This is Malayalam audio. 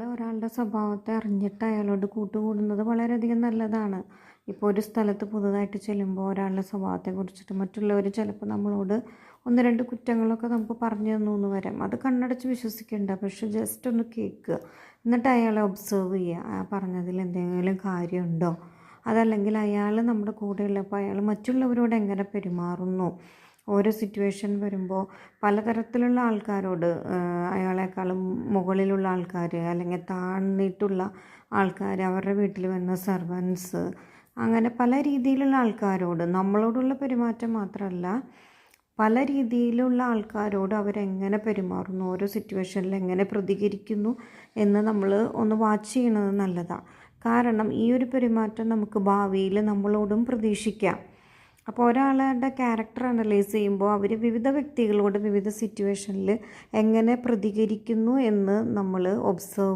നമ്മൾ ഒരാളുടെ സ്വഭാവത്തെ അറിഞ്ഞിട്ട് അയാളോട് കൂട്ടുകൂടുന്നത് വളരെയധികം നല്ലതാണ്. ഇപ്പോൾ ഒരു സ്ഥലത്ത് പുതുതായിട്ട് ചെല്ലുമ്പോൾ ഒരാളുടെ സ്വഭാവത്തെക്കുറിച്ചിട്ട് മറ്റുള്ളവർ ചിലപ്പോൾ നമ്മളോട് ഒന്ന് രണ്ട് കുറ്റങ്ങളൊക്കെ നമുക്ക് പറഞ്ഞു തന്നു എന്ന് വരാം. അത് കണ്ണടച്ച് വിശ്വസിക്കേണ്ട, പക്ഷെ ജസ്റ്റ് ഒന്ന് കേൾക്കുക. എന്നിട്ട് അയാളെ ഒബ്സർവ് ചെയ്യുക. ആ പറഞ്ഞതിൽ എന്തെങ്കിലും കാര്യമുണ്ടോ, അതല്ലെങ്കിൽ അയാൾ നമ്മുടെ കൂടെയുള്ളപ്പോൾ അയാൾ മറ്റുള്ളവരോട് എങ്ങനെ പെരുമാറുന്നു. ഓരോ സിറ്റുവേഷൻ വരുമ്പോൾ പലതരത്തിലുള്ള ആൾക്കാരോട്, അയാളെക്കാളും മുകളിലുള്ള ആൾക്കാർ അല്ലെങ്കിൽ താഴ്ന്നിട്ടുള്ള ആൾക്കാർ, അവരുടെ വീട്ടിൽ വന്ന സർവൻസ്, അങ്ങനെ പല രീതിയിലുള്ള ആൾക്കാരോട് നമ്മളോടുള്ള പെരുമാറ്റം മാത്രമല്ല പല രീതിയിലുള്ള ആൾക്കാരോട് അവരെങ്ങനെ പെരുമാറുന്നു, ഓരോ സിറ്റുവേഷനിൽ എങ്ങനെ പ്രതികരിക്കുന്നു എന്ന് നമ്മൾ ഒന്ന് വാച്ച് ചെയ്യണത് നല്ലതാണ്. കാരണം ഈ ഒരു പെരുമാറ്റം നമുക്ക് ഭാവിയിൽ നമ്മളോടും പ്രതീക്ഷിക്കാം. അപ്പോൾ ഒരാളുടെ ക്യാരക്ടർ അനലൈസ് ചെയ്യുമ്പോൾ അവർ വിവിധ വ്യക്തികളോട് വിവിധ സിറ്റുവേഷനിൽ എങ്ങനെ പ്രതികരിക്കുന്നു എന്ന് നമ്മൾ ഒബ്സർവ്